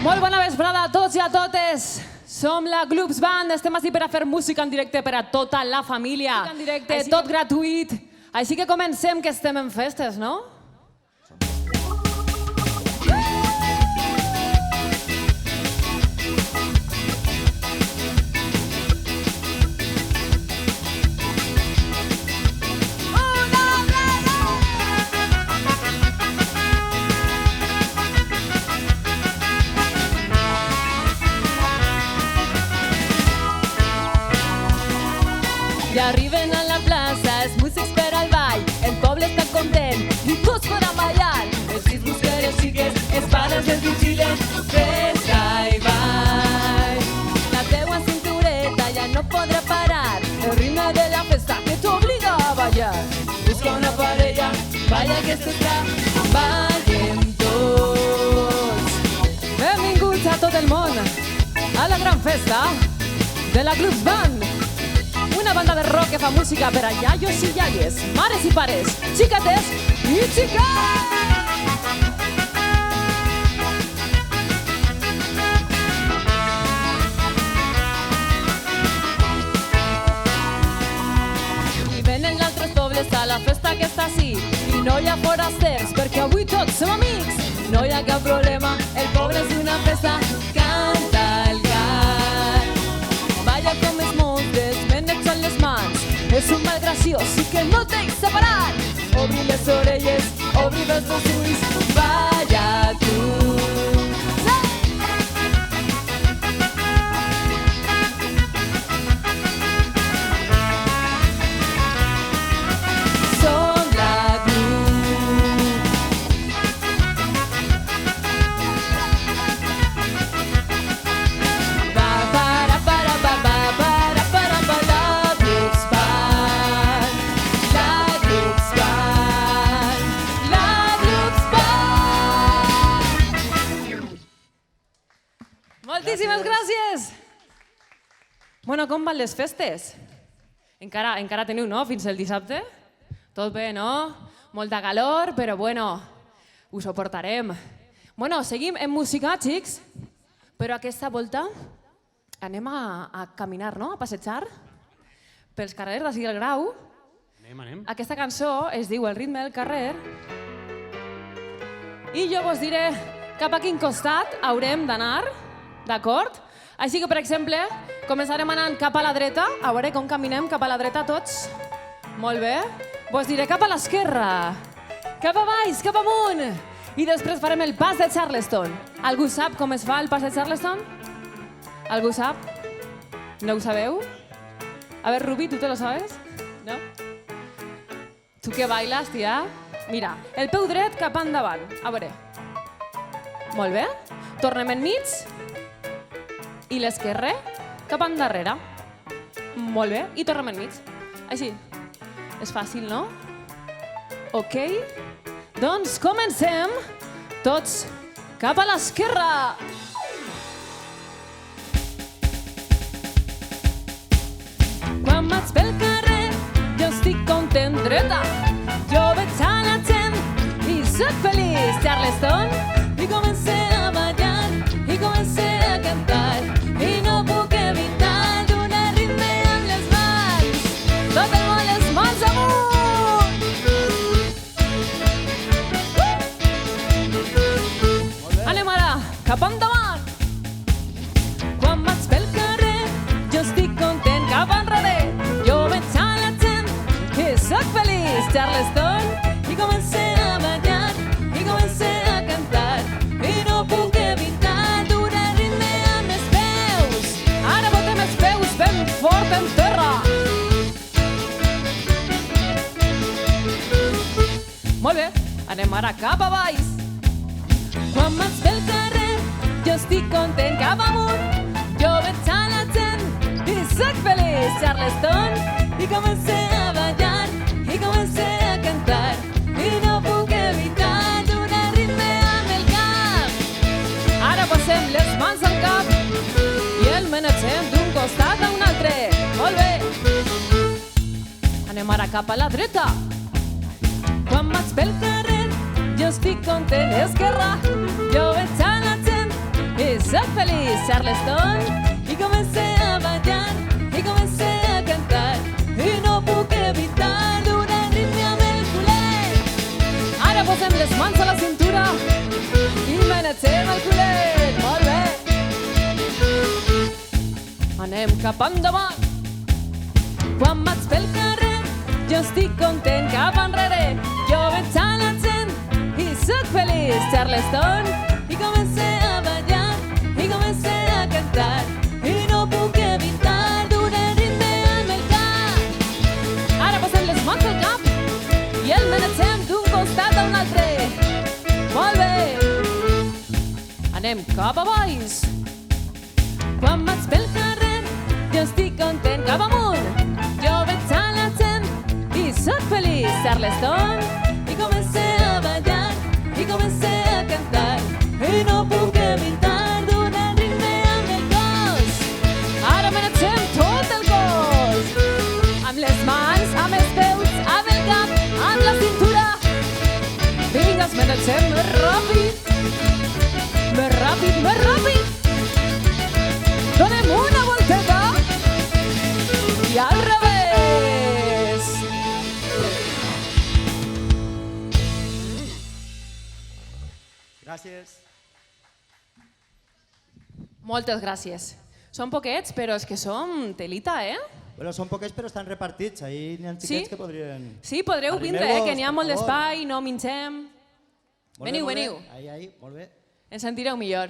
Molt bona vesprada a tots i a totes. Som la Gloops Band, estem ací per a fer música en directe per a tota la família. Música en directe, tot gratuït. Així que comencem, que estem en festes, no? Ja arriben a la plaça, els músics per al ball, el poble està content i tots podran ballar. Els fills busquen les xiques, els pares els vigilen, festa i ball. La teua cintureta ja no podrà parar, el ritme de la festa que t'obliga a ballar. Busca una parella, balla que s'estarà, ballem tots. Benvinguts a tot el món a la gran festa de la Gloops Band. Una banda de rock que fa música per a iaios i iaies, mares i pares, xicates i xicats! I venen d'altres pobles a la festa que està ací i no hi ha forasters perquè avui tots som amics. No hi ha cap problema, el poble és una festa, canta el gall. Balla com els monstres, menets a les mans, és un ball graciós i que no t'he separat. Obri les orelles, obri els dos ulls, balla tu. Moltíssimes gràcies! Bueno, com van les festes? Encara teniu, no?, fins el dissabte? Tot bé, no? Molta calor, però bueno, ho suportarem. Bueno, seguim en música, xics, però aquesta volta anem a caminar, no?, a passejar pels carrers d'ací del Grau. Anem. Aquesta cançó es diu El ritme del carrer i jo vos diré cap a quin costat haurem d'anar, d'acord? Així que, per exemple, començarem anant cap a la dreta. A veure com caminem cap a la dreta tots. Molt bé. Vos diré cap a l'esquerra, cap a baix, cap amunt. I després farem el pas de Charleston. Algú sap com es fa el pas de Charleston? Algú sap? No ho sabeu? A ver, Rubi, ¿tú te lo sabes? No? Tu que bailes, tia? Mira, el peu dret cap endavant. A veure. Molt bé. Tornem enmig. I l'esquerre cap endarrere. Molt bé. I tornem enmig. Així. És fàcil, no? Ok. Doncs comencem tots cap a l'esquerra. Quan vaig pel carrer, jo estic content dreta. Jo veig a la gent i soc feliç. Charleston, i comencé a ballar, i comencé a cantar, i no puc evitar donar ritme amb les mans. Tot el món, les mans amunt! Anem ara, cap endavant. Quan vaig pel carrer, jo estic content cap enrere. Jo veig a la gent i soc feliç. Charleston, i comencé a ballar, i comencé a cantar, i no puc evitar donar ritme amb els peus. Ara botem els peus ben fort en terra. Molt bé, anem ara cap a baix. Quan vaig pel carrer, jo estic content cap amunt. Jo veig a la gent i soc feliç. Charleston, i comencé a ballar, i comencé a cantar, i no puc evitar donar ritme amb el cap. Ara posem les mans al cap i el menegem d'un costat a un altre. Molt bé. Anem ara cap a la dreta. Quan vaig pel carrer, jo estic content. Esquerra, jo veig a la gent i soc feliç, Charleston, i comencé a ballar, i comencé a cantar, i no puc evitar donar ritme amb el culet. Ara posem les mans a la cintura I manegem el culet, molt bé. anem cap endavant. Quan vaig pel carrer, jo estic content cap enrere. Jo veig a la gent i soc feliç, Charleston. I comencé a ballar, i comencé a cantar, i no puc evitar donar ritme amb el cap. Ara posem les mans al cap I el manegem d'un costat a un altre. Molt bé. anem cap a baix. Quan vaig pel carrer, jo estic content cap amunt. Jo veig a la gent i soc feliç, Charleston. I comencé a ballar, i comencé a cantar, i no puc evitar donar ritme amb el cos. Ara manegem tot el cos. Amb les mans, amb els peus, amb el cap, amb la cintura. Vinga, els manegem més ràpid. Més ràpid, més ràpid. Donem una volteta i al revés. Gràcies. Moltes gràcies. Són poquets, però és que som telita, eh? Bueno, són poquets però estan repartits. Ahí n'hi ha xiquets que podrien... Sí, podreu vindre, que n'hi ha molt d'espai, no mingem. Veniu, veniu. Ahí, molt bé. Ens sentireu millor.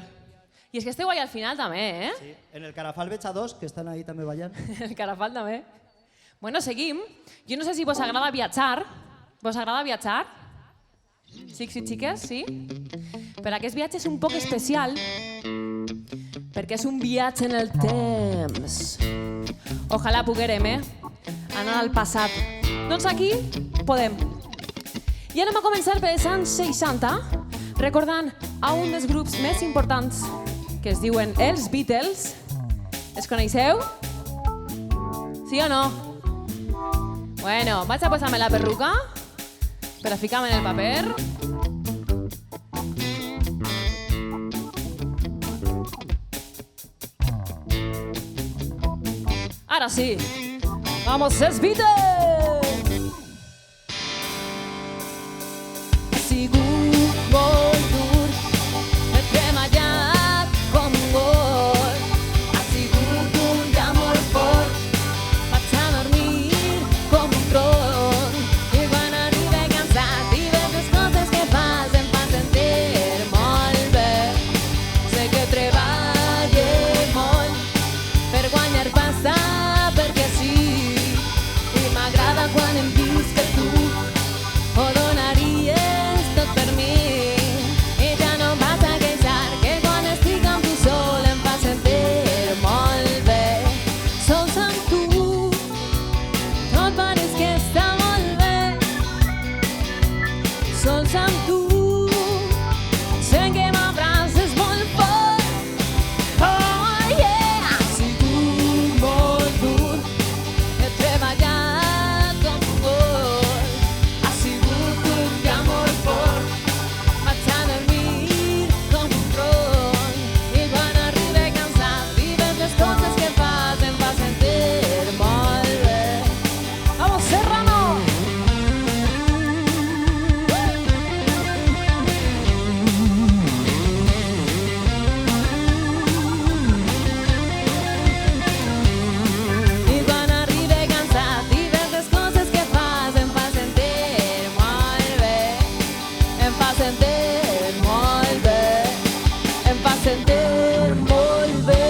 I és que esteu allà al final també, eh? Sí. En el Carafal veig a dos que estan ahí també ballant. El Carafal també. Bueno, seguim. Jo no sé si vos agrada viatjar. Vos agrada viatjar? Xics i xiques, sí? Però aquest viatge és un poc especial perquè és un viatge en el temps. Ojalà poguérem, anar al passat. Doncs aquí podem. I anem a començar pels anys 60, recordant a un dels grups més importants que es diuen els Beatles. Els coneixeu? Sí o no? Bueno, vaig a posar-me la perruca per a ficar-me en el paper. Ara sí, vamos els Beatles! Ha sigut molt dur, he treballat com un gos. Ha sigut un dia molt fort, vaig a dormir com un tron. I quan arribe cansat i veig les coses que fas em fan sentir molt bé. Sé que treballo molt per guanyar pasta, perquè sí, i m'agrada quan em dius que tu ho donaries tot per mi. I ja no em vas a queixar que quan estic amb tu sol em fa sentir molt bé. Sols amb tu tot pareix que està molt bé. Sols amb tu sé que m'abraces molt fort. Oh yeah! Ha sigut molt dur, he treballat com un gos. Ha sigut un dia molt fort, vaig a dormir com un tron. I quan arribe cansat i veig les coses que fas em fa sentir molt bé. Vamos, Serrano! I quan arribe cansat i veig les coses que fas em fa sentir molt bé. Em fa sentir molt bé. Em fa sentir molt bé.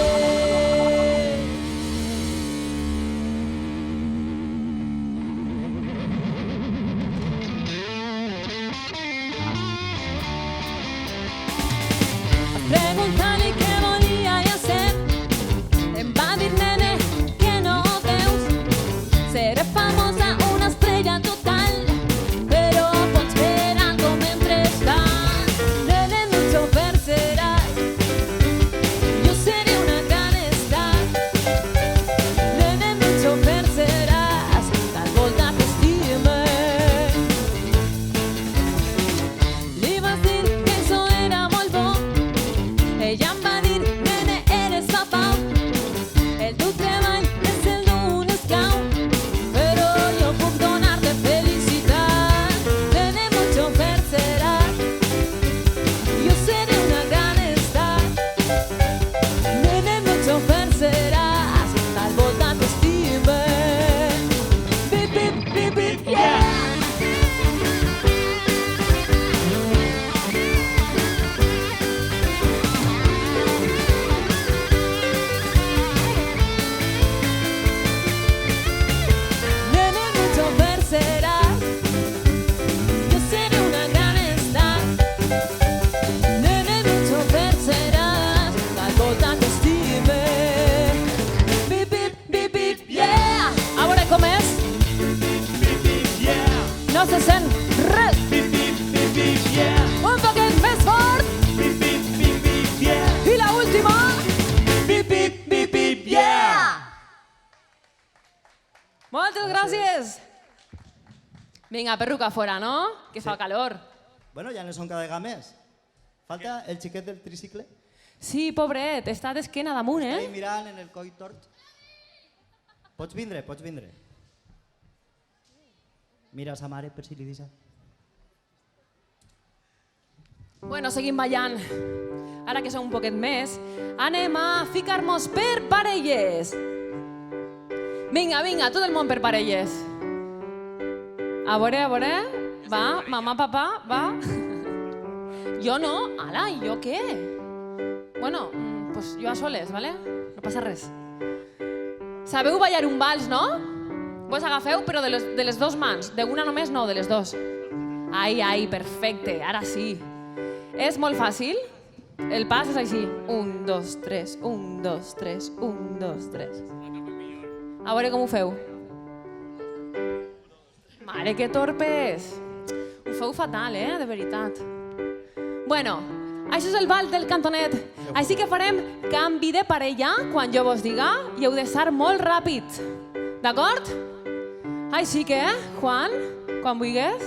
Preguntant-li què volia jo ser, em va dir, nene, que no veus. Seré famosa, una estrella total, però pots fer algo mentrestant. Nene, mi xofer seràs, molta t'estime. Bip, bip, bip, bip, yeah! A veure com és. No se sent res. Un poquet més fort. I la última. Moltes gràcies. Vinga, perruca fora, no? Que fa calor. Bueno, ja no són cada vegada més. Falta el xiquet del tricicle. Sí, pobret, està d'esquena damunt, Està ahí eh? mirant en el coll tort. Pots vindre, pots vindre. Mira sa mare per si li deixa. Bueno, seguim ballant. Ara que som un poquet més, anem a ficar-nos per parelles. Vinga, vinga, tot el món per parelles. A veure, va, mamà, papà, va. Jo no, ala, i jo què? Bueno, pues jo a soles, ¿vale? No passa res. Sabeu ballar un vals, no? Vos agafeu, però de les dos mans. D'una només no, de les dos. Ai, perfecte, ara sí. És molt fàcil. El pas és així. 1, 2, 3, 1, 2, 3, 1, 2, 3. A veure com ho feu. Mare, que torpes. Ho feu fatal, de veritat. Bueno, això és el ball del cantonet. Així que farem canvi de parella quan jo vos diga i heu de ser molt ràpid. D'acord? Així que, Juan, quan vulguis.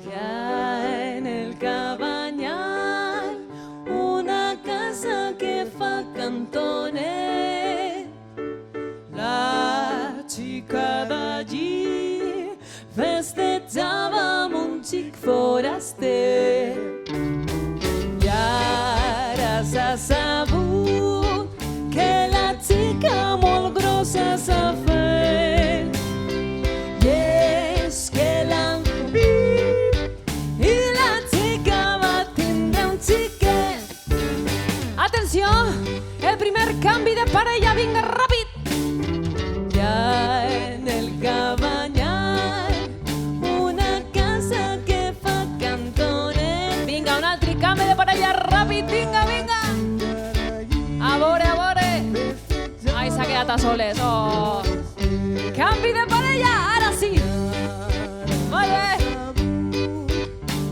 Ya en el cabanyal, una casa que fa cantonet. La xica d'allí festejava amb un xic foraster. I ara s'ha sabut que la xica molt grossa s'ha fet. I és que l'han fet i la xica va tindre un xiquet. Atenció, el primer canvi de parella, vinga, ràpid. Ya en el cabanyal, una casa que fa cantonet. Vinga, un altre canvi de parella, ràpid, vinga, vinga. A veure. Ai, s'ha quedat a soles. Oh. Canvi de parella, ara sí. Molt bé.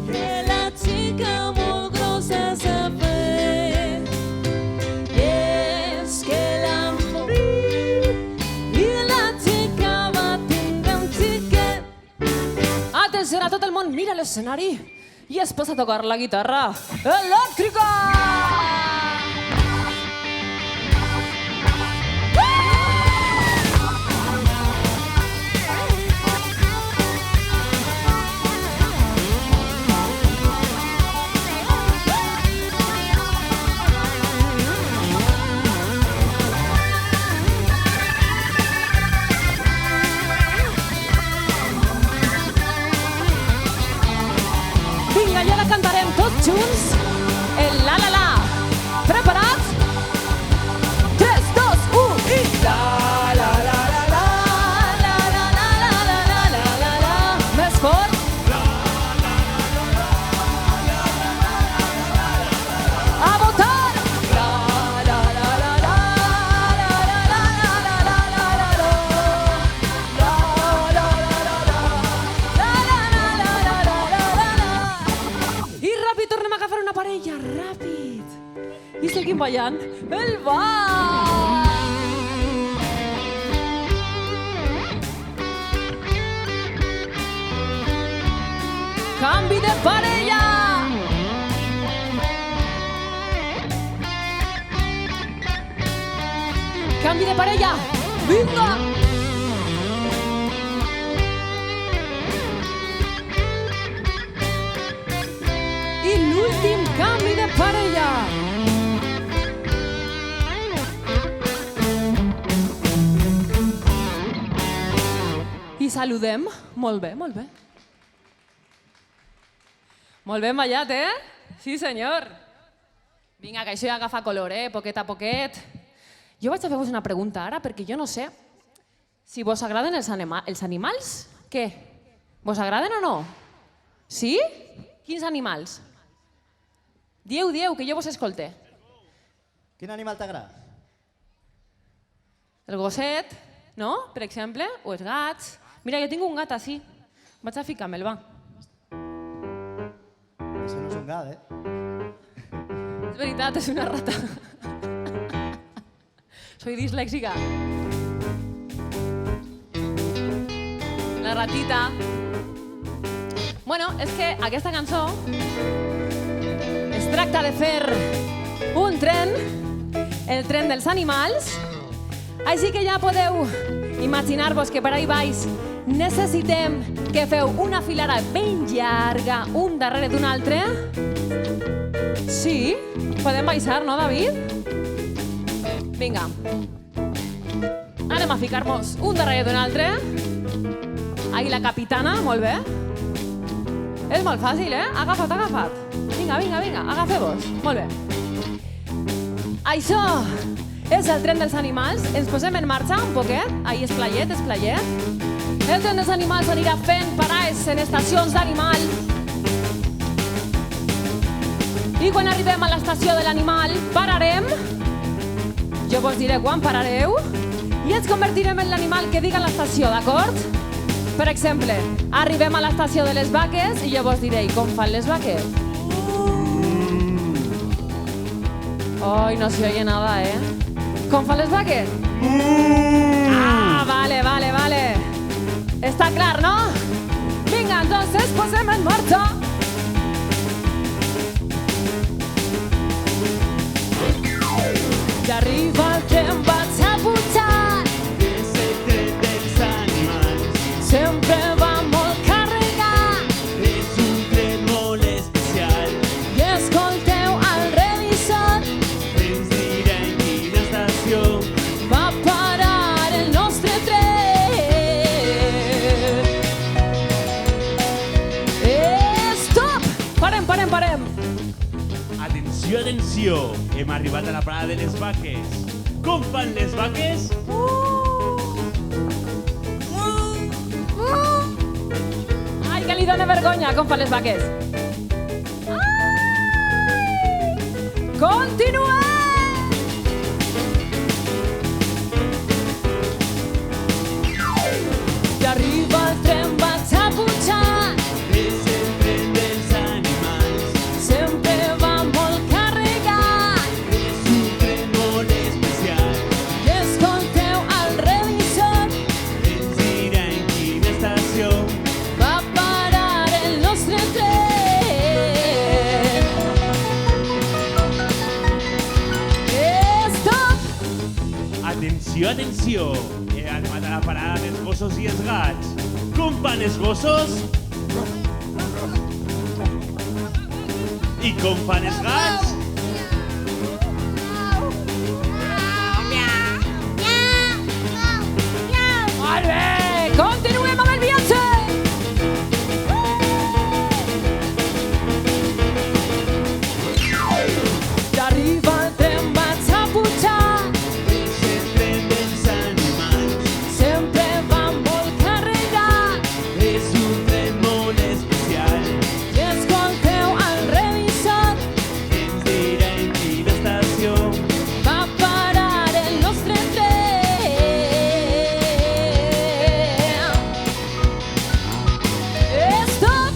Que la xica molt grossa s'ha fet. I és que l'han fet i la xica va tindre un xiquet. Atenció a tot el món, mira l'escenari i es posa a tocar la guitarra elèctrica. Vinga, i ara cantarem tots junts el la la la. Preparats? 3, 2, 1 i la la la la la la la la la la la la la la. Més fort. A votar. La la la la la la la la la la la la la la la. La la la la la la la la la la la la. I ràpid tornem a agafar una parella, ràpid. I seguim ballant el ball. Canvi de parella. Canvi de parella. Vinga. I l'últim canvi de parella. I saludem. Molt bé, molt bé. Molt ben ballat, Sí, senyor. Vinga, que això ja agafa color, poquet a poquet. Jo vaig a fer-vos una pregunta ara, perquè jo no sé si vos agraden els animals. Què? Vos agraden o no? Sí? Quins animals? Dieu, que jo vos escolte. Quin animal t'agrada? El gosset, no? Per exemple, o els gats. Mira, jo tinc un gat així. Vaig a ficar-me'l, va. Això no és un gat, És veritat, és una rata. Soy dislèxica. La ratita. Bueno, és que aquesta cançó es tracta de fer un tren, el tren dels animals, així que ja podeu imaginar-vos que per ahí baix necessitem que feu una filera ben llarga, un darrere d'un altre. Sí, podem baixar, no, David? Vinga. Anem a ficar-nos un darrere d'un altre. Ahí la capitana, molt bé. És molt fàcil, eh? Agafa't, agafa't. Vinga, agafeu-vos. Molt bé. Això és el tren dels animals. Ens posem en marxa un poquet. Ahí és playet. El tren dels animals anirà fent parades en estacions d'animal. I quan arribem a l'estació de l'animal, pararem. Jo vos diré quan parareu. I ens convertirem en l'animal que diga l'estació, d'acord? Per exemple, arribem a l'estació de les vaques i jo vos diré, com fan les vaques? Ai, no se oye nada, ¿eh? ¿Com fan les vaques? Ah, vale. Està clar, no? Vinga, entonces, posem en marxa. I arriba el tren, vaig a pujar. És el tren dels animals. Sempre va molt carregat. És un tren molt especial. I escolteu el revisor. Ens dirà en quina estació Va parar el nostre tren. Stop! Parem. Atenció, hem arribat a la parada de les vaques. Com fan les vaques? Ai, que li dóna vergonya, com fan les vaques. Continuem! I arriba el tren, vaig a pujar. És el tren dels animals. Sempre va molt carregat. És un tren molt especial. I escolteu el revisor. Ens dirà en quina estació Va parar el nostre tren. Stop! Atenció, hem arribat a la parada dels gossos i els gats. Com fan els gossos? I com fan els gats? Molt bé! Continuem amb el viatge! I arriba el tren, vaig a pujar. És el tren dels animals. Sempre va molt carregat. És un tren molt especial. I escolteu el revisor. Ens dirà en quina estació Va parar el nostre tren. Stop!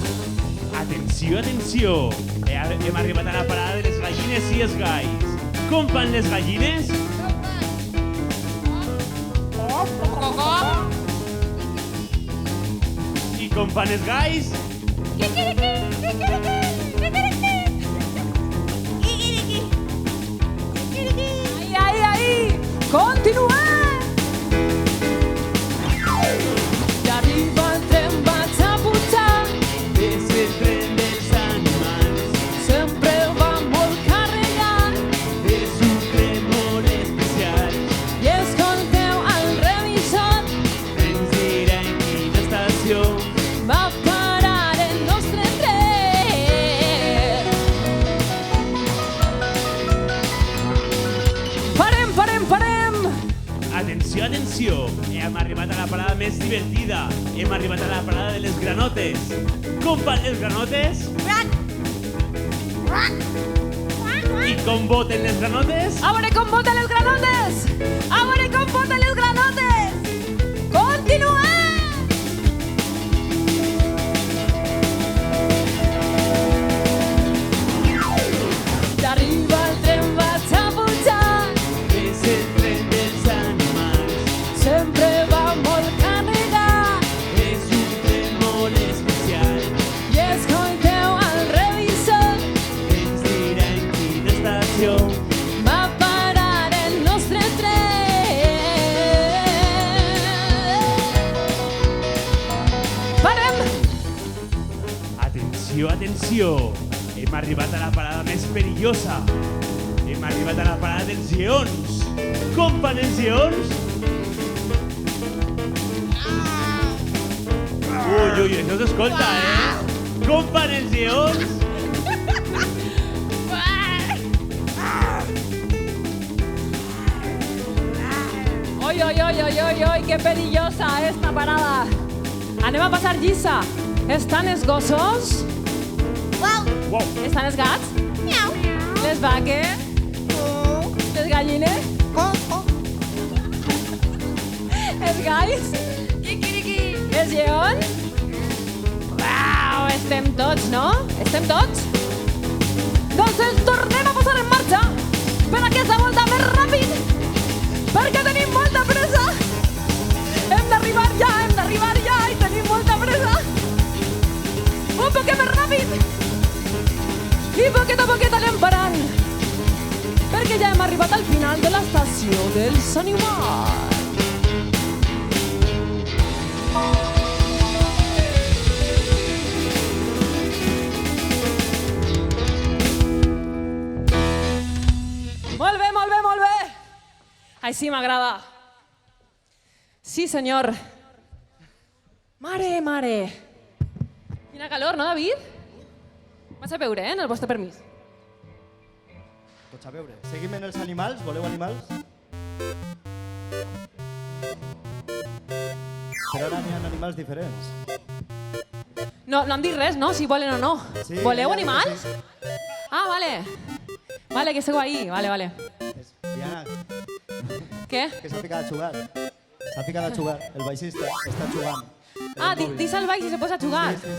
Atenció, hem arribat a la parada de les gallines i els galls. Com fan les gallines? I com fan els galls? Ahí! Continuem! I arriba el tren, vaig a pujar. És el tren dels animals. Sempre va molt carregat. És un tren molt especial. I escolteu el revisor. Ens dirà en quina estació Va parar el nostre tren. Parem! Atenció, hem arribat a la parada més divertida. Hem arribat a la parada de les granotes. Com fan les granotes? com voten les granotes? A veure com voten les granotes! A veure com voten les granotes! Continuem! D'arriba el tren vaig a pujar, És el tren dels animals. sempre va molt carregat. És un tren molt especial. I escolteu el revisor, Ens dirà en quina estació. va parar el nostre tren. Parem! Atenció, atenció. Hem arribat a la parada més perillosa. Hem arribat a la parada dels lleons. Com van els lleons? Ui, ui, això s'escolta, Com van els lleons? Oi, oi, oi, oi, oi, oi, que perillosa esta parada. Anem a passar lliça. Estan els gossos? Uau, Estan els gats? Les vaques? Les gallines? Els galls? Els lleons? Uau, estem tots, no? Estem tots? Doncs ens tornem a posar en marxa per aquesta volta més ràpid, perquè tenim molta pressa. Hem d'arribar ja i tenim molta pressa. Un poquet més ràpid. I poquet a poquet anem parant, perquè ja hem arribat al final de l'estació dels animals. Molt bé, molt bé, molt bé. Així m'agrada. Sí, senyor. Mare, mare. Quina calor, no, David? Vas a veure, en el vostre permís. Tots a veure. Seguim en els animals. Voleu animals? Però ara n'hi ha animals diferents. No han dit res, no? Si volen o no. Sí, Voleu ja, animals? sí. Ah, vale. Vale, que segu ahí. Vale. Diana, Què? que s'ha ficat a jugar. S'ha ficat a jugar. El baixista està jugant. Ah, dis al baix i se posa a jugar. Sí.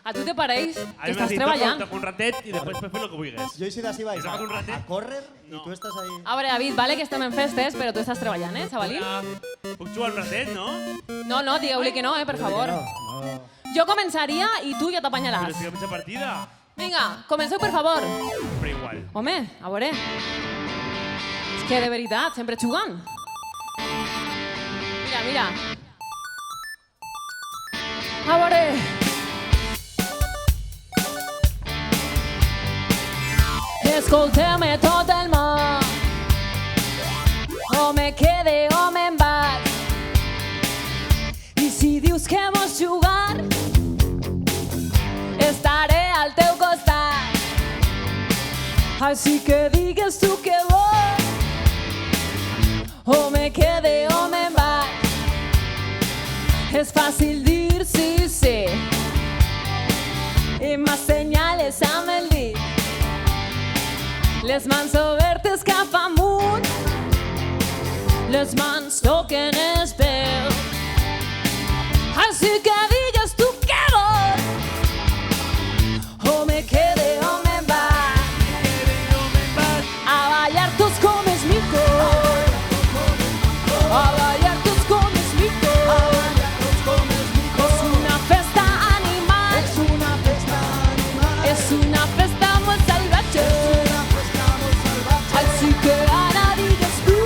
A tu te pareix que a mi estàs m'has dit, treballant. toca un ratet i després puedes fer el que vulguis. Jo he sigut així baix Has agafat un ratet? a córrer i tu estàs ahí. A veure, David, vale que estem en festes, però tu estàs treballant, xavalí? Puc jugar un ratet, no? No, digueu-li que no, per favor. No. Jo començaria i tu ja Però t'apanyaràs. estic a mitja partida. Vinga, comenceu, per favor. Però igual. Home, a veure. És que de veritat, sempre jugant. Mira. A veure. Escolteu-me tot el món. O me quede o me'n vaig. I si dius que vols jugar, estaré al teu costat. Així que digues tu que vols, o me quede o me'n vaig. És fàcil dir sí, sí, i m'assenyales amb el dit. Les mans obertes cap amunt, les mans toquen els peus. Així que digues tu què vols, o me quede o me'n vaig. A ballar tots com els micos, a ballar tots com els micos. És una festa animal, és una festa molt salvatge. Així que ara digues tu.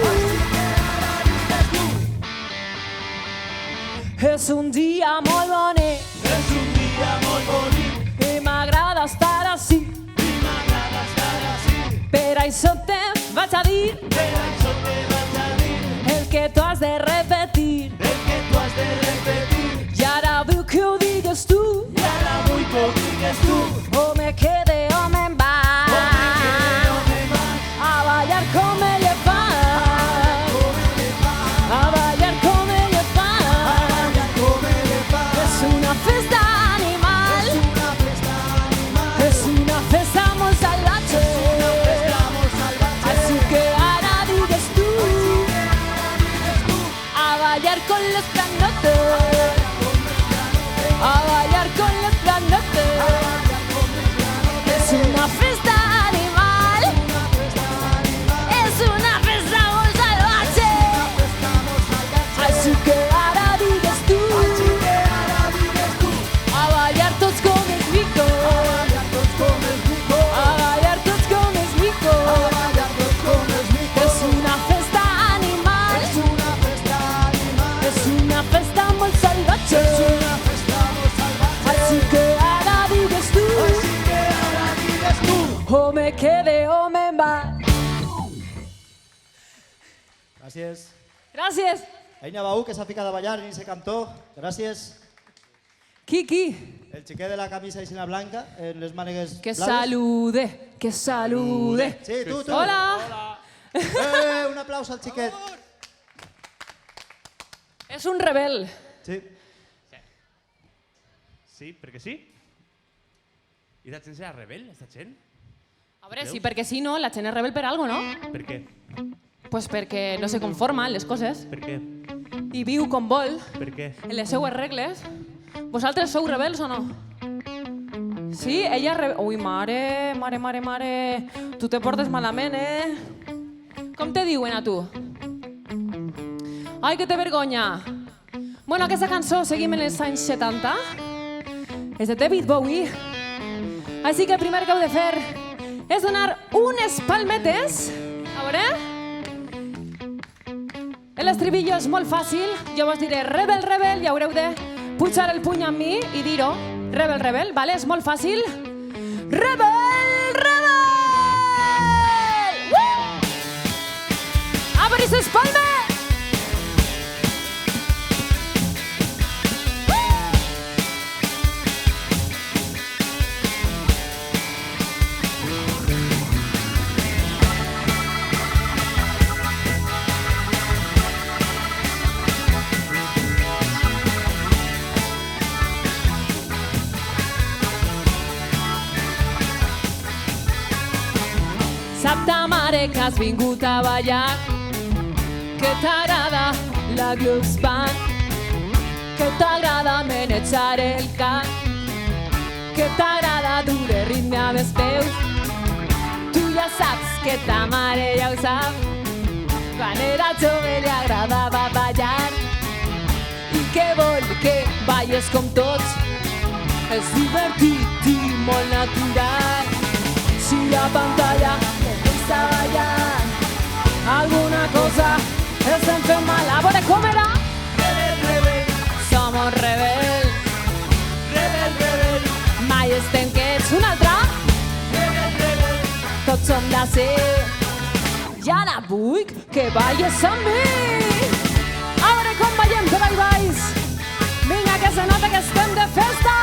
És un dia molt bonic, i m'agrada estar així. Per això te vaig a dir el que tu has de repetir. I ara vull que ho digues tu, o me quede o me'n vaig. A ballar com elefant, a ballar com elefant. És una festa animal, és una festa molt salvatge. ball. Gràcies. Gràcies. Eina Baú, que s'ha ficat a ballar en ese cantó. Gràcies. Qui? El xiquet de la camisa isina blanca, en les mànegues Que blaves. salude, que salude. Sí, tu. Hola. Un aplaus al xiquet. És un rebel. Sí. Sí, perquè sí? I la gent serà rebel, esta gent? A veure, sí, perquè si no, la gent és rebel per algo, no? Per què? Pues perquè no se conforma en les coses Per què? i viu com vol, Per què? en les seues regles. Vosaltres sou rebels o no? Sí, ella és rebel. Ui, mare. Tu te portes malament, Com te diuen a tu? Ai, que té vergonya. Bueno, aquesta cançó, seguim en els anys 70. És de David Bowie. Així que el primer que heu de fer és donar unes palmetes. A veure. L'estribillo és molt fàcil. Jo vos diré rebel, rebel, i haureu de pujar el puny amb mi i dir-ho. Rebel, rebel, vale? És molt fàcil. Rebel, rebel! Abri ses palmes! Sap ta mare que has vingut a ballar, que t'agrada la Glux Band, que t'agrada manejar el cap, que t'agrada dur el ritme amb els peus. Tu ja saps que ta mare ja ho sap, quan era jove li agradava ballar i que vol que balles com tots. És divertit i molt natural. Si la pantalla empieza a ballar, alguna cosa estem fent mal. A veure com era? Rebel, rebel. Somos rebel. Rebel, rebel. Mai estem quiets. Un altre? Rebel, rebel. Tots som de ser. I ara vull que balles amb mi. A veure com ballem per ahí baix. Vinga, que se nota que estem de festa.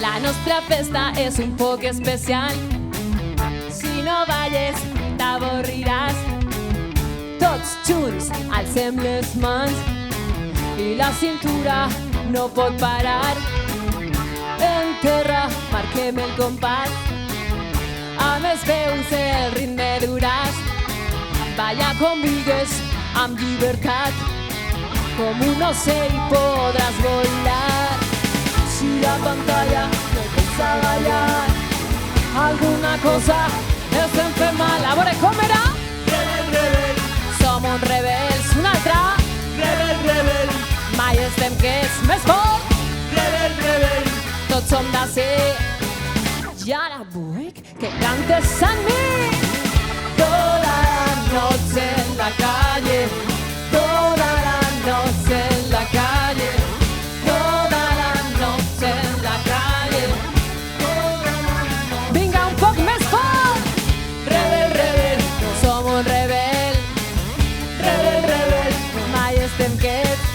La nostra festa és un poc especial. Si no balles, t'avorriràs. Tots junts alcem les mans i la cintura no pot parar. En terra marquem el compàs, amb els peus el ritme duràs. Balla com vulguis, amb llibertat, com un ocell podràs volar. Si la pantalla empieza a ballar, alguna cosa estem fent mal. A veure com era? Rebel, rebel. Somos rebels. Un altre? Rebel, rebel. Mai estem quiets. Més fort? Rebel, rebel. Tots som de ser. I ara vull que cantes amb mi. Toda la noche en la calle, toda la noche en la calle, toda la noche en la calle, toda la noche. Vinga, un poc més fort. Rebel, rebel, som un rebel. Rebel, rebel, mai estem quiets.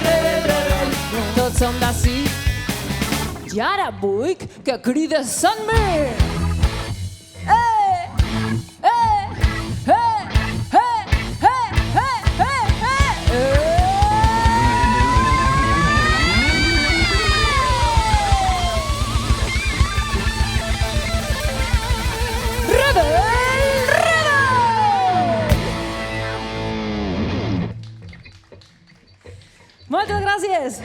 Rebel, rebel, tots som d'ací. I ara vull que crides amb mi. Moltes gràcies.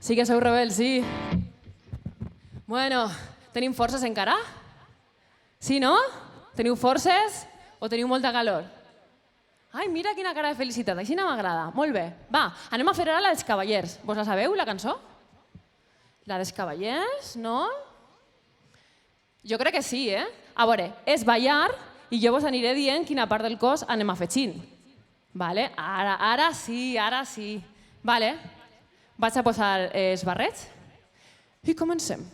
Sí que sou rebels, sí. Bueno, tenim forces encara? Sí, no? Teniu forces o teniu molta calor? Ai, mira quina cara de felicitat, així no m'agrada. Molt bé. Va, anem a fer ara la dels Cavallers. Vos la sabeu, la cançó? La dels Cavallers, no? Jo crec que sí, A veure, és ballar i jo vos aniré dient quina part del cos anem afegint. Vale, ara sí, ara sí. Vale, vaig a posar els barrets i comencem.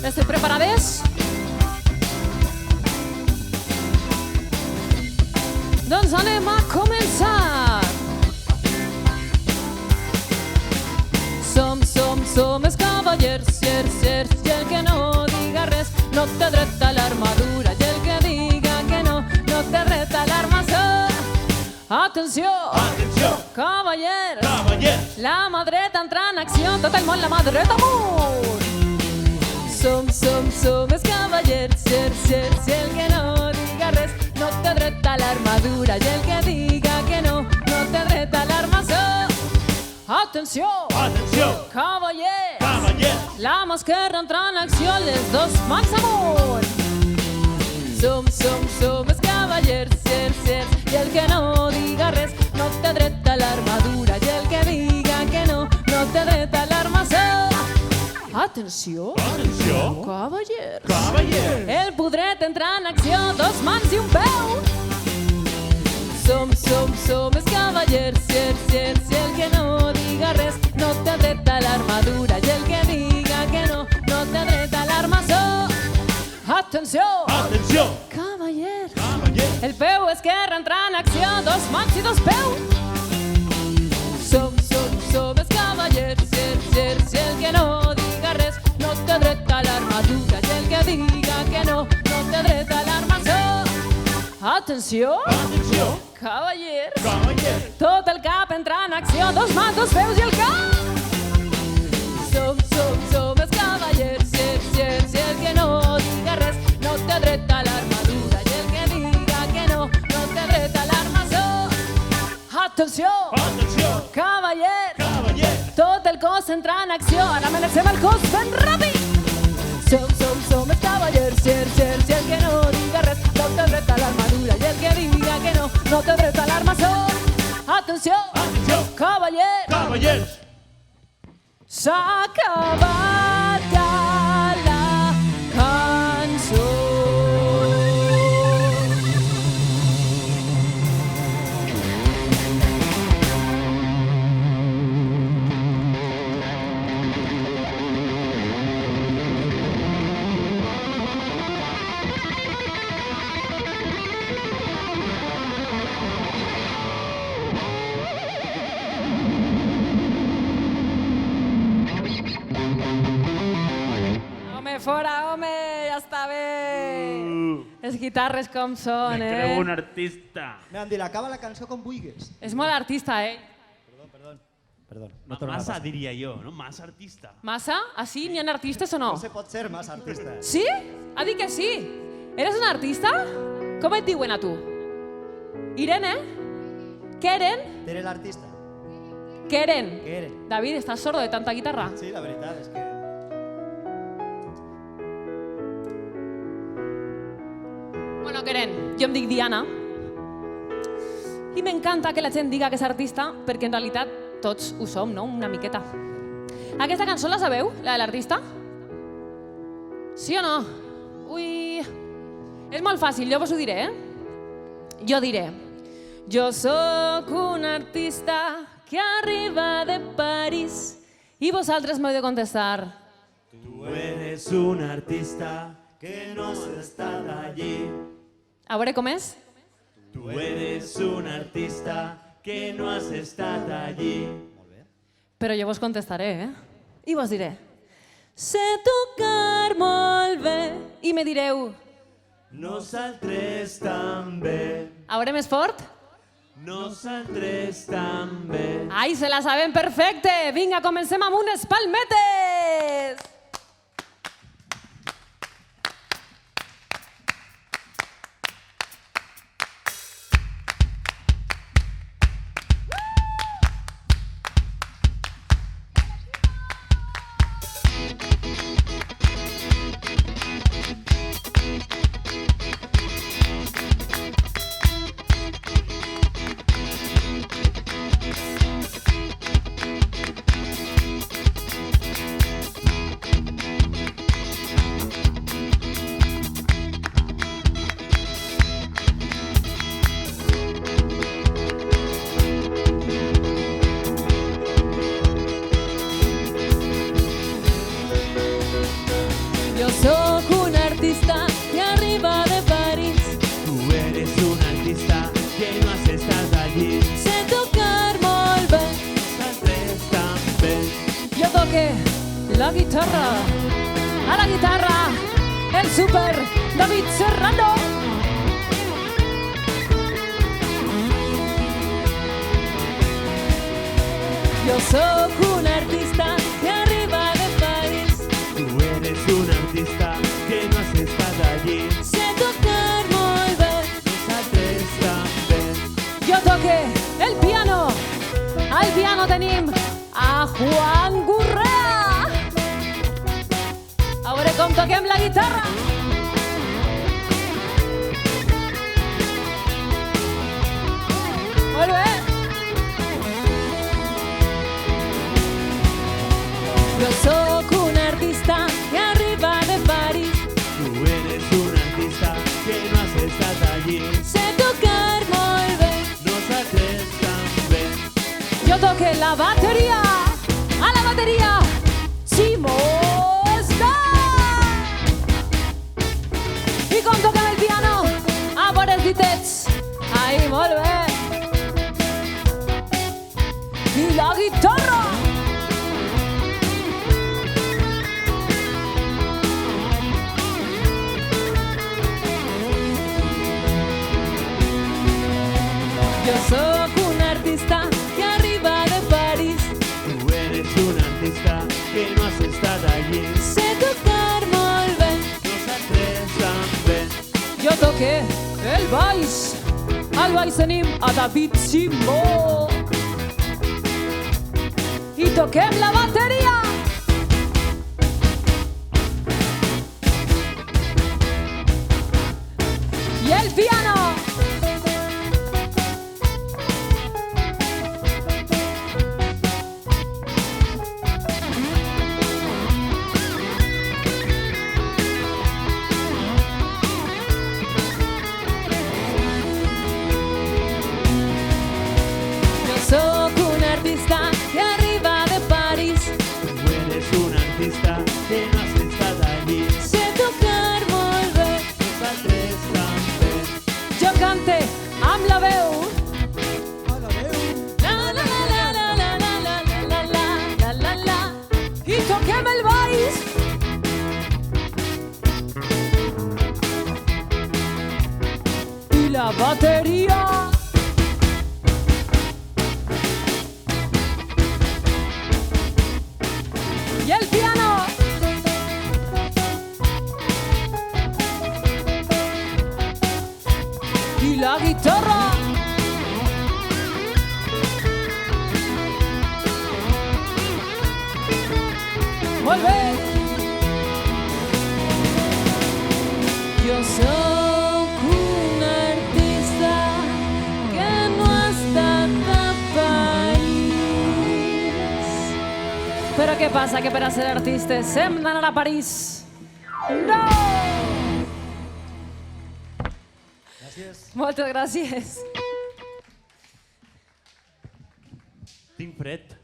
Esteu preparades? Doncs anem a començar! Som els cavallers, cers, i el que no diga res no té dret a l'armadura, i el que diga que no té dret a l'armació. Atenció! Atenció! Cavallers! Cavallers! La mà dreta entra en acció, tot el món la mà dreta amunt! Som els cavallers, cers, i el que no diga res no té dret a l'armadura, i el que diga que no té dret a l'armació. Atenció! Atenció! Cavallers! Cavallers! La mà esquerra entra en acció, les dos mans amunt! Som els cavallers, cers, i el que no diga res no té dret a l'armadura, i el que diga que no té dret a l'armació. Atenció! Atenció! Cavallers! Cavallers! El podret entra en acció, dos mans i un peu! Som els cavallers, cers, i el que no diga res no té dret a l'armadura, i el que diga que no té dret a l'armació. Atenció! Atenció! Cavallers! Cavallers! El peu esquerre entra en acció, dos mans i dos peus! Som els cavallers, cers, i el que no diga res no té dret a l'armadura, i el que diga que no té dret a l'armació. Atenció! Atenció! Cavallers! Cavallers! Tot el cap entra en acció, dos mans, dos peus i el cap! Som els cavallers, cers, i el que no diga res no té dret a l'armadura, i el que diga que no té dret a l'armació. Atenció! Atenció! Cavallers! Cavallers! Tot el cos entra en acció, ara menegem el cos ben ràpid! Som els cavallers, cers, i el que no diga res no té dret a l'armadura, i el que diga que no té dret a l'armació. Atenció! Atenció! Cavallers! Cavallers! S'ha acabat ja la cançó. Fora, home, ja està bé. Les guitarres com són, Me creu un artista. M'han dit, acaba la cançó com vulguis. És molt artista, Perdó, no torna a Massa, passar. diria jo, no? Massa artista. Massa? Així n'hi ha artistes o no? No se pot ser més artista. Sí? Ha dit que sí. Eres un artista? Com et diuen a tu? Irene? Keren? Tere l'artista. Keren? Què eren? David, estàs sordo de tanta guitarra? Sí, la veritat és que... Bueno, Keren, jo em dic Diana i m'encanta que la gent diga que és artista perquè en realitat tots ho som, no? Una miqueta. Aquesta cançó la sabeu, la de l'artista? Sí o no? Ui... És molt fàcil, jo vos ho diré, Jo diré: jo sóc un artista que arriba de París i vosaltres m'heu de contestar. Tu eres un artista que no has estat allí. A veure com és? Tu eres un artista que no has estat allí. Però jo vos contestaré, I vos diré: sé tocar molt bé. I me direu: nosaltres també. a veure més fort? Nosaltres també. Ai, se la sabem perfecte! Vinga, comencem amb unes palmetes! super David Serrano. Yo soy un artista que arriba de París. Tú eres un artista que no has estado allí. Sé tocar muy bien. Nosaltres també. Jo toque el piano. Al piano tenim a Juan Gurrea. A veure com toquem la guitarra. Molt bé. Yo soy un artista que arriba de París. Tú eres un artista que no has estado allí. Sé tocar muy bien. Nosaltres també. Jo toque la bateria. A la bateria, Ximo Star. I com toquem el piano, a veure els ditets. Ai, molt bé. I la guitarra. Yo soy un artista que arriba de París. Tú eres un artista que no has estado allí. Sé tocar muy bien. Nosaltres també. Jo toque el baix. Al baix tenim a David Simó. I toquem la bateria. I el piano. Yo soy un artista que arriba de París. Tú eres un artista que no has estado allí. Sé tocar muy bien. Nosaltres també. Jo cante amb la veu. La la la la la la la la la la la la. I toquem el baix. I la bateria. I el piano. I la guitarra. Molt bé. Yo soy un artista que no está a París. Però què passa? Que per a ser artistes hem d'anar a París? No! Gràcies. Moltes gràcies. Tinc fred.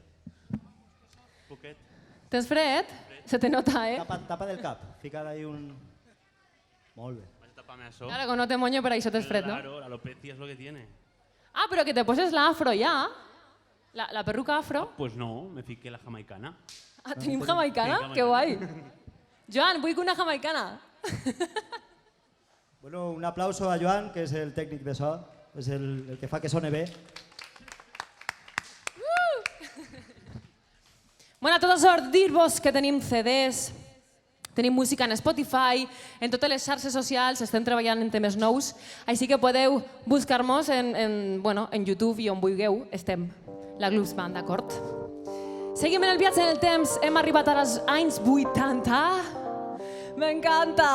Poquet. Tens fred? Se te nota, eh? Tapa del cap. Fica ahí un... Molt bé. Vas a taparme eso. Claro, con no te moño, pero ahí tens fred, ¿no? Claro, la alopecia es lo que tiene. Ah, pero que te poses la afro ya. La perruca afro. Pues no, me fiqué la jamaicana. Ah, tenim jamaicana? Sí, Que guai. Joan, vull que una jamaicana. Bueno, un aplauso a Joan, que és el tècnic de so. És el que fa que sone bé. Bueno, a tota sort, dir-vos que tenim CDs, tenim música en Spotify, en totes les xarxes socials, estem treballant en temes nous, així que podeu buscar-nos en YouTube i on vulgueu, estem, la Gloops Band, d'acord? Seguim en el viatge en el temps, hem arribat a les anys 80. M'encanta!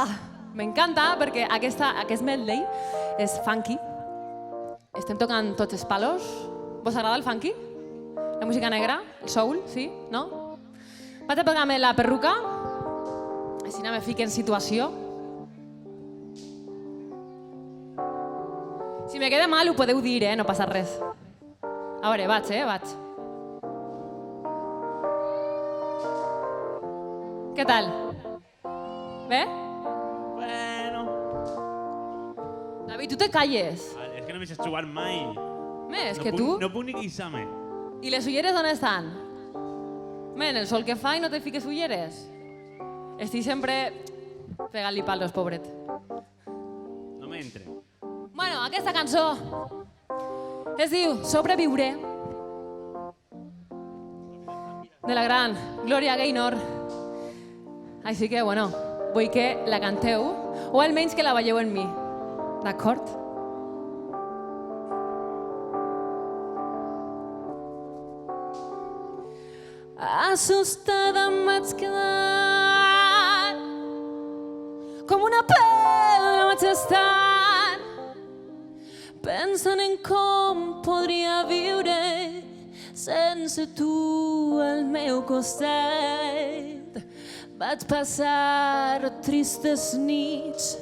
M'encanta perquè aquest medley és funky. Estem tocant tots els palos. Vos agrada el funky? La música negra? El soul? Sí? No? Vaig a pegar-me la perruca. Així no me fique en situació. Si me queda mal ho podeu dir, no passa res. A veure, vaig. Què tal? Bé? Bueno. David, tu te calles. Vale, es que no me echas jugar mai. Més No que puc- tu. No puc ni guisar-me. I les ulleres on estan? Men, el sol que fa i no te fiques ulleres. Estic sempre Pega-li palos, pobret. No m'entre. Bueno, aquesta cançó es diu Sobreviuré, de la gran Gloria Gaynor. Així que, bueno, vull que la canteu, o almenys que la balleu en mi. D'acord? Assustada em vaig quedar, com una pedra vaig estar, pensant en com podria viure sense tu al meu costat. Vaig passar tristes nits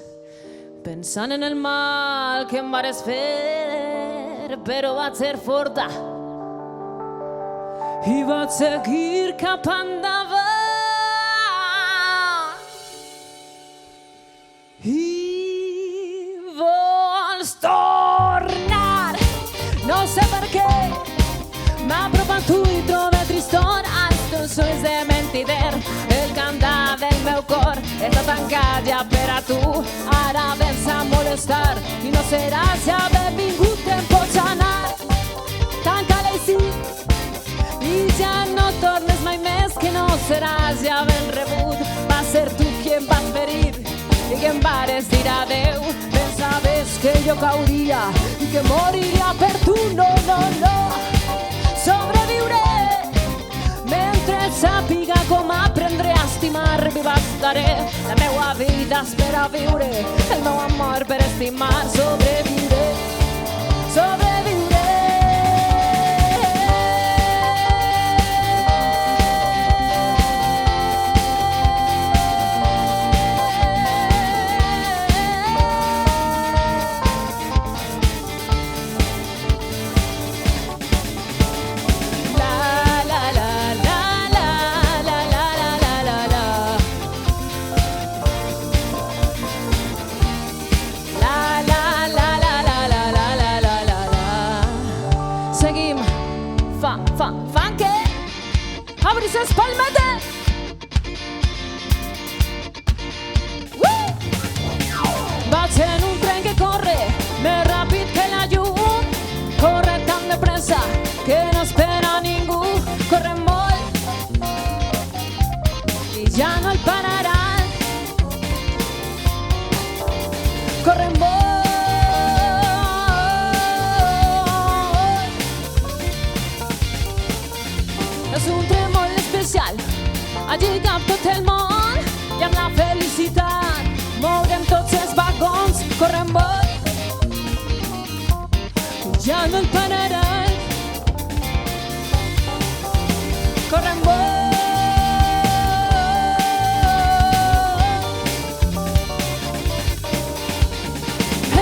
pensant en el mal que em vares fer, però vaig ser forta i vaig seguir cap endavant. I vols tornar, no sé per què m'apropo a tu i trobo tristor als teus ulls de mentider. El cantar del meu cor està tancat ja per a tu. Ara vens a molestar i no seràs ja benvingut, te'n pots anar. Tanca-la i sí, i ja no tornes mai més, que no seràs ja ben rebut. Va ser tu qui em vas ferir i que em vares dir adeu. Pensaves que jo cauria i que moriria per tu. No, no, no. Sobreviuré mentre sàpiga com aprendre a estimar. Viva estaré, la meua vida és per a viure, el meu amor per estimar. Sobreviuré, sobreviuré. Abris les palmetes! Vaig en un tren que corre més ràpid que la llum. Corre tan de pressa que no espera ningú. Corre molt i ja no el pararan. Corre molt. És un tren molt especial, allí cap tot el món i amb la felicitat mourem tots els vagons. Correm molt, ja no el pararan. Correm molt.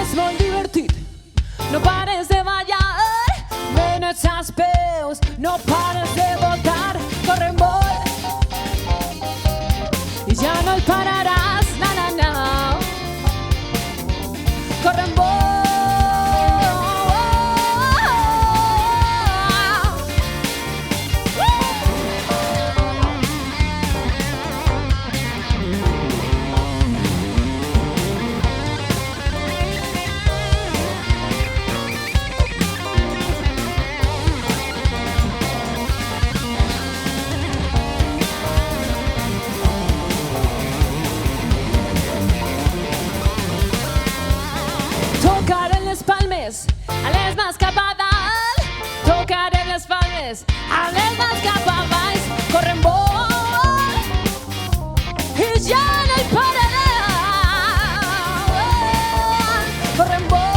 És molt divertit, no pares de ballar, menys als peus, no pares de botar. Corre molt i ja no el pararàs, na, na, na. Corre molt. A les mans cap a dalt, tocarem les palmes, a les mans cap a baix. Correm molt i ja no el pararem. Correm molt,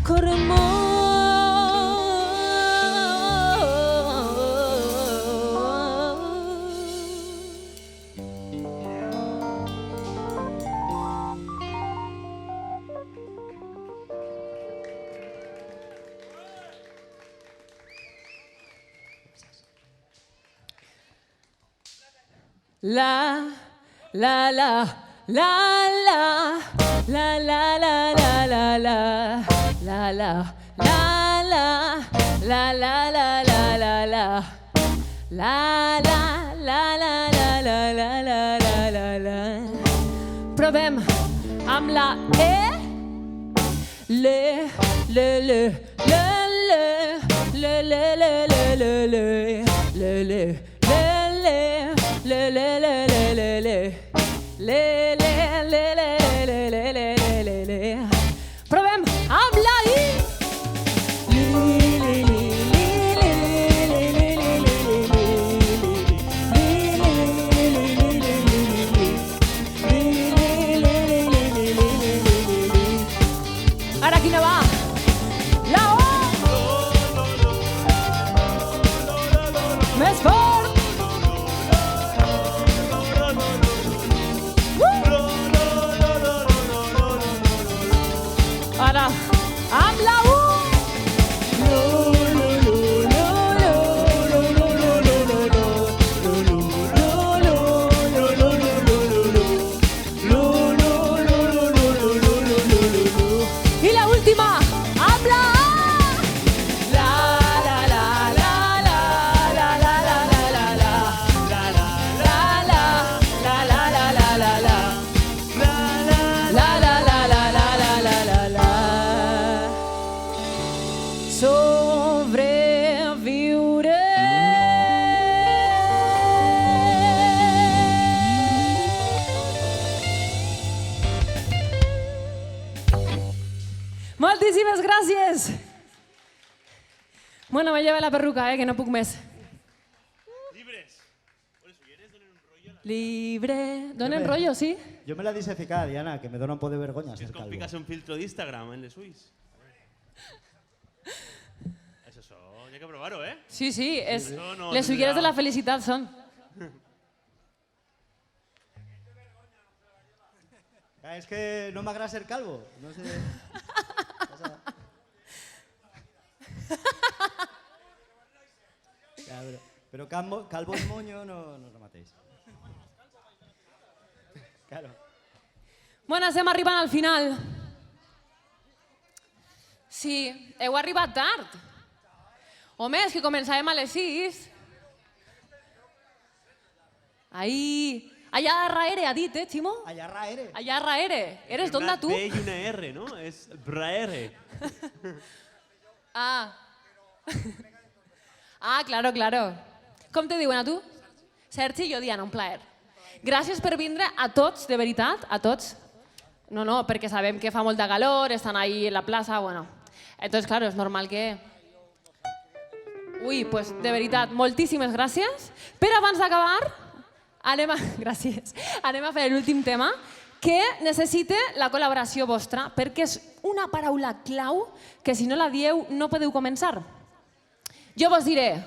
correm molt. La la la la la la la la la la la la la la la la la la la la La, la, la, la, la, la, la, la, la, la, la. Provem amb la E. Le, le, le, le, le, le, le, le, le, le, le, le, le, le, le, le, le, le, le, le. Le, le, le, le, le, le, le, le, le, le. Provem amb la I. Ara quina va? La O. Més fort. Ara, amb la U. I la última, amb la A. La, la, la, la, la, la, la, la, la, la, la. La, la, la, la, la, la, la, la, la. La, la, la, la, la, la, la, la, la. Sobreviure. Moltíssimes gràcies. Bueno, me lleva la perruca, que no puc més. Libres. Por eso, ¿quieres donar un rollo? Libre. Donen rotllo, sí? Yo me la dice ficar, Diana, que me dona un poco de vergüenza Es ser com calvo. fiques un filtro d'Instagram en les ulls. Això són, hi ha que provar-ho, eh? Sí, sí, és... No, no, les ulleres de la felicitat són. Es que no me agrada ser calvo. No sé. Ya, pero calvo y moño no lo matéis. Claro. Bueno, estem arribant al final. Sí, heu arribat tard. Home, és que començàvem a les 6. Ahí. Allà darrere, ha dit, Ximo? Allá raere. Allà darrere. Eres d'on de tu? Una B i una R, no? És braere. Ah. Ah, claro, claro. Com te diuen a tu? Sergi i jo, Diana, un plaer. Gràcies per vindre a tots, de veritat, a tots. No, no, perquè sabem que fa molta calor, estan ahí en la plaça, bueno. Entonces, claro, és normal que... Ui, pues, de veritat, moltíssimes gràcies. Però abans d'acabar, gràcies. Anem a fer l'últim tema, que necessita la col·laboració vostra, perquè és una paraula clau que si no la dieu no podeu començar. Jo vos diré,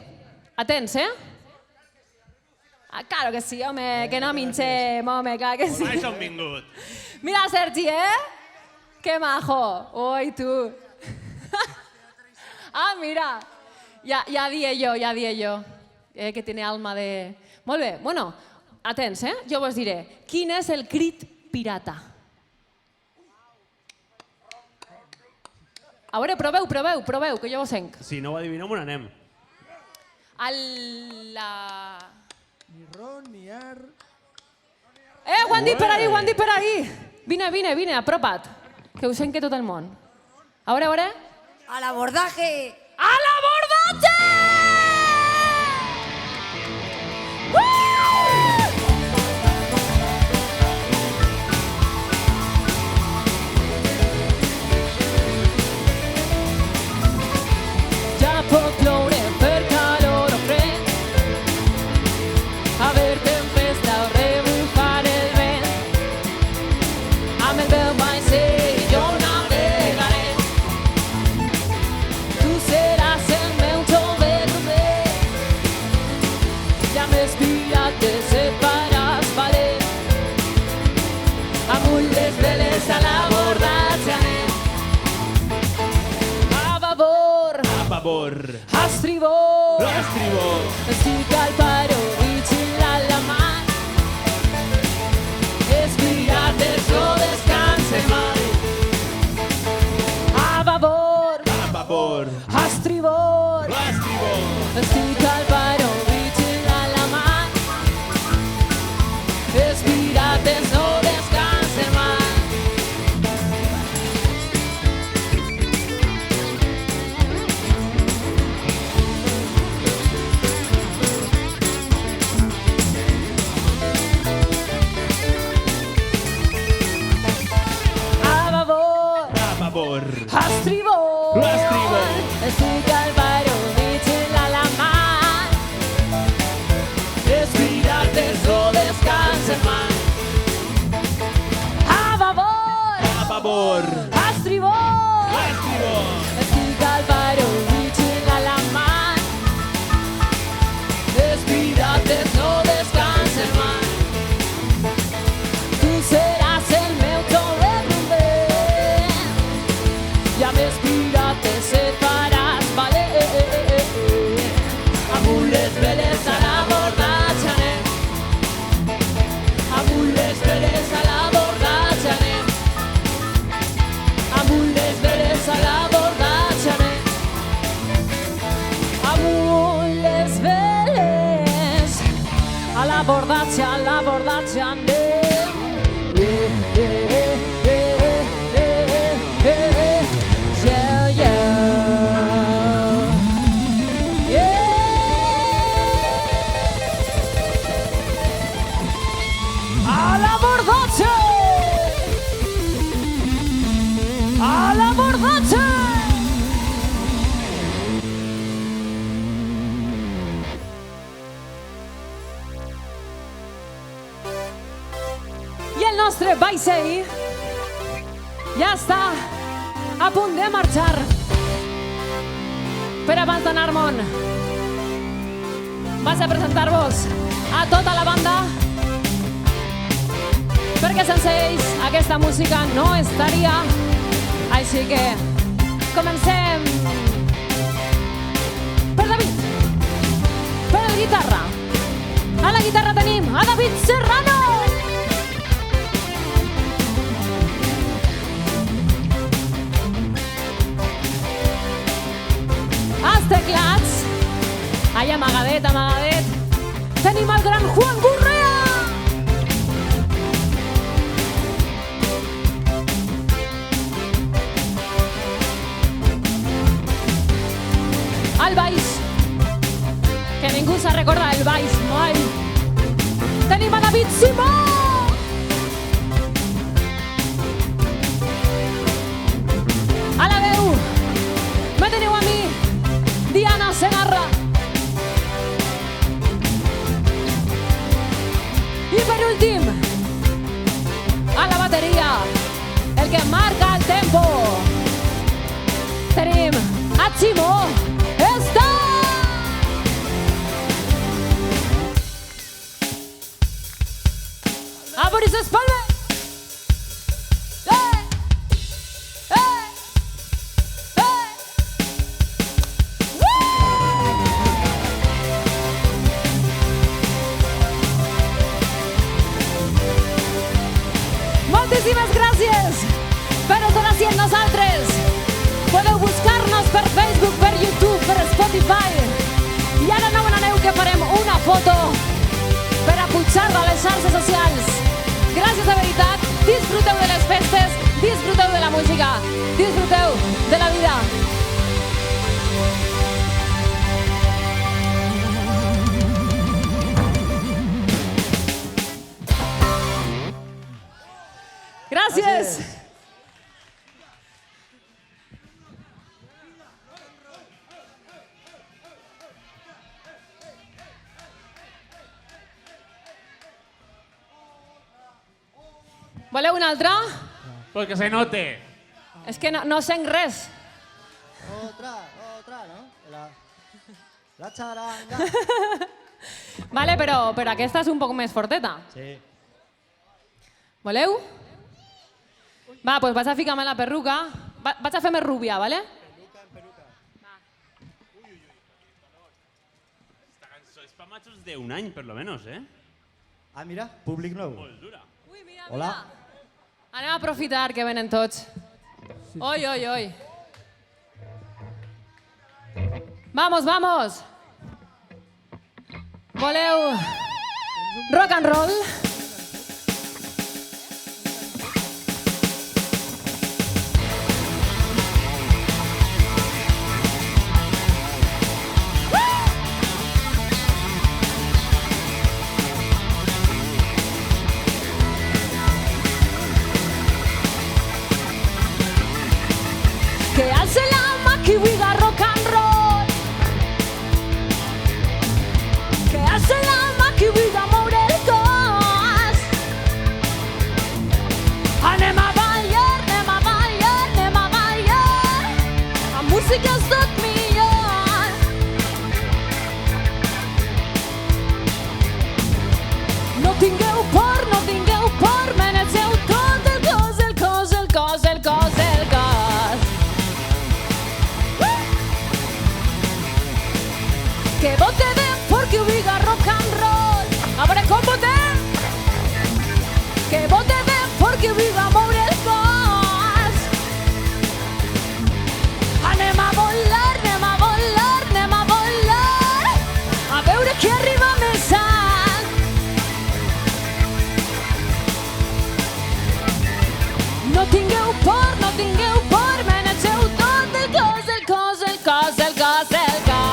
atents, Ah, claro que sí, home, que no minxem, home, clar que sí. On has vingut? Mira, Sergi, Que majo. Ui, tu. Ah, mira. Ja diré jo, que tiene alma de... Molt bé, bueno, atents, Jo vos diré, quin és el crit pirata? A veure, proveu, que jo ho senc. Si no ho adivineu, on anem? Ni ron, ni ar... Ho han dit per ahí. Vine, apropa't. Que ho senc tot el món. A veure. ¡Al abordaje! ¡A l'abordatge! Ja pot ploure per calor o fred, haver tempesta o rebufar el vent. Amb el meu vaixell jo navegaré, tu sé favor. A estribor. A estribor. Estic al barometge a la mà. Els pirates no descansen mai. A babor. A favor. A estribor. A estribor. Estic al barometge a la mà. Els pirates no descansen mai. Tu seràs el meu torre i amb els pirates et faràs valer. Amunt les veles a l'abordatge anem. Amunt les veles a l'abordatge anem. Amunt les veles a l'abordatge anem. Amunt les veles a l'abordatge anem. Yeah, yeah. Yeah. A l'abordatge! A l'abordatge! I el nostre vaixell ja està a punt de marxar. Però abans d'anar-me'n, vaig a presentar-vos a tota la banda, perquè sense ells aquesta música no estaria. Així que comencem per David, per el guitarra. A la guitarra tenim a David Serrano. Als teclats, allà amagadet, tenim el gran Juan Gurrea. Al baix, que ningú s'ha recordat el baix mai, tenim a David Simó. A la veu, me teniu a mi, Diana Segarra. I per últim, a la bateria, el que marca el tempo, tenim a Ximo Està. A Boris Espalme. Moltíssimes gràcies per estar així amb nosaltres. Podeu buscar-nos per Facebook, per YouTube, per Spotify. I ara no me n'aneu que farem una foto per a pujar-la a les xarxes socials. Gràcies de veritat, disfruteu de les festes, disfruteu de la música, disfruteu de la vida. Gràcies. Voleu una altra? Pues que se note. És que no sent res. Otra, ¿no? La charanga. Vale, però aquesta és un poc més forteta. Sí. Voleu? Va, doncs vaig a ficar-me la perruca. Vaig a fer més rúbia, vale? Esta canción es para machos de un año, por lo menos, ¿eh? Ah, mira, públic nou. Molt dura. Ui, mira, Hola. mira. Anem a aprofitar que venen tots. Oi, oi, oi. Vamos, vamos. Voleu rock and roll? por, no tingueu por, manegeu tot el cos, el cos, el cos, el cos, el cos.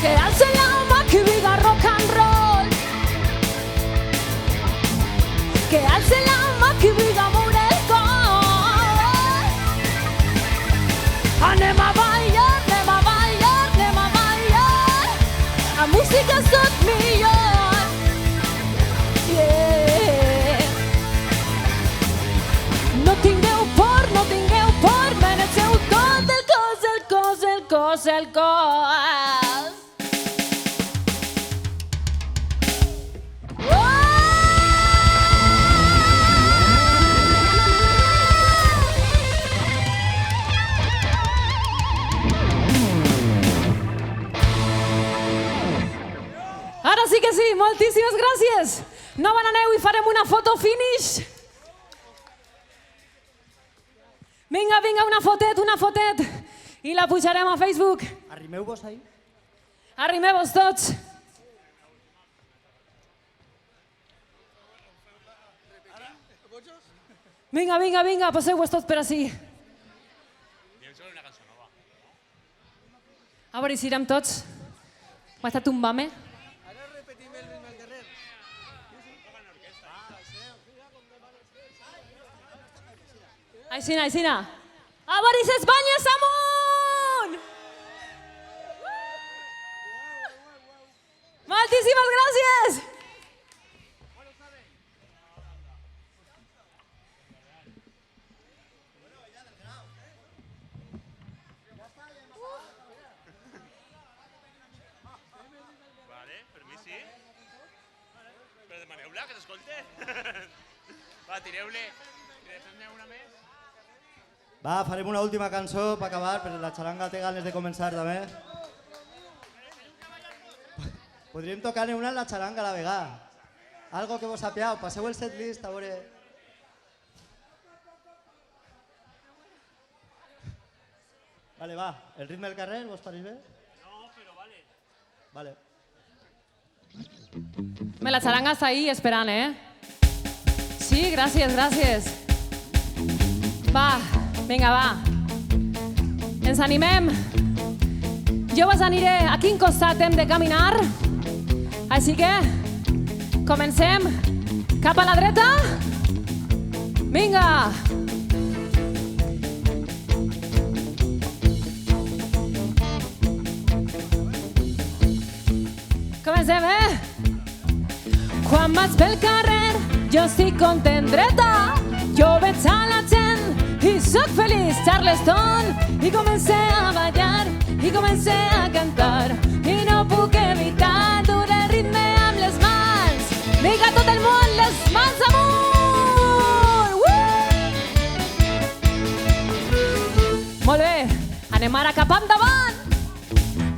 Que alce la mà qui viga rock and roll. Que alce la mà qui viga moure el cor. Anem a ballar, anem a ballar, anem a ballar. La música és tot millor. Yeah. No tingueu por, manegeu tot el cos, el cos, el cos, el cos. Ara sí que sí, moltíssimes gràcies. No van aneu i farem una foto finish. Vinga, vinga, una fotet. I la pujarem a Facebook. Arrimeu-vos ahí. Arrimeu-vos tots. Vinga, vinga, vinga, passeu-vos tots per ací. A veure si irem tots. M'ha estat un bame. Aixina, aixina. A veure si Espanya és amunt! Moltíssimes gràcies! Vale, per mi sí. Però demaneu-la, que s'escolte. Va, tireu-li. Tireu-ne una més. Va, farem una última cançó per acabar, perquè la xaranga té ganes de començar també. Podríem tocar-ne una en la xaranga a la vegada. Algo que vos sapiau, passeu el setlist, a veure... Vale, va, el ritme del carrer, vos pareix bé? No, però vale. Vale. La xaranga està ahí esperant, Sí, gràcies, gràcies. Va, vinga, va. Ens animem. Jo vos aniré a quin costat hem de caminar. Així que, comencem. Cap a la dreta. Vinga. Comencem, Quan vaig pel carrer, jo estic content dreta. Jo veig a la gent i sóc feliç, Charleston. I comencé a ballar, i comencé a cantar. I no puc evitar dur el ritme amb les mans. Vinga, tot el món, les mans amunt! Molt bé, anem ara cap endavant.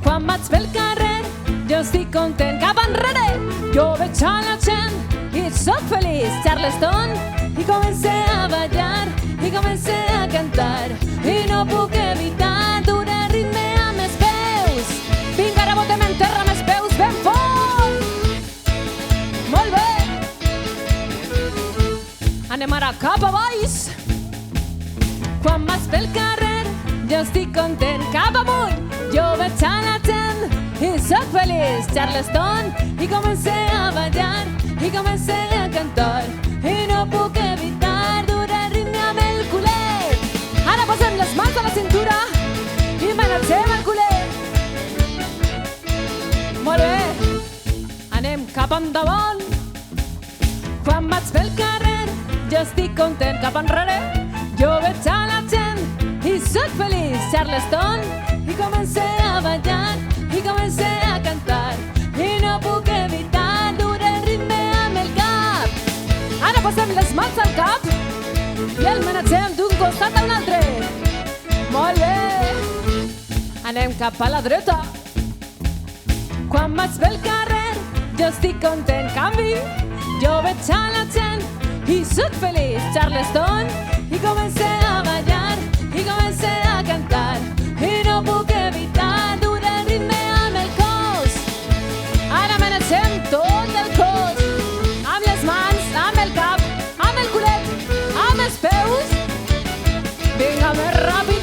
Quan vaig pel carrer, jo estic content. Cap enrere, jo veig a la gent i sóc feliç, Charleston. I comencé a ballar, i comencé a cantar. I no puc evitar dur el ritme amb els peus. Vinga, ara botem en terra amb els peus ben fort. Molt bé. Anem ara cap a baix. Quan vaig pel carrer, jo estic content. Cap amunt, jo veig a la gent i sóc feliç, Charleston. I comencé a ballar, i comencé a cantar. I no puc evitar dur el ritme amb el culet. Ara posem les mans a la cintura i manegem el culet. Molt bé. Anem cap endavant. Quan vaig pel carrer, jo estic content. Cap enrere, jo veig a la gent i sóc feliç, Charleston. I comencé a ballar, i comencé a cantar. I no puc evitar dur el ritme amb el cap. Ara posem les mans al cap i el manegem d'un costat a un altre. Molt bé. anem cap a la dreta. Quan vaig pel carrer, jo estic content. Canvi, jo veig a la gent i sóc feliç. Charleston, i comencé a ballar, i comencé a cantar, i no puc evitar dur el ritme amb el cos. Ara menegem tot el cos, amb les mans, amb el cap, amb el culet, amb els peus. Vinga, més ràpid,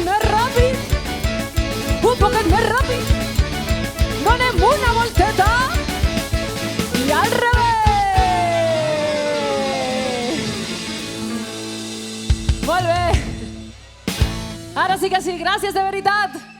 un poquet més ràpid. Donem una volteta i al revés. Molt bé. Ara sí que sí, gràcies de veritat.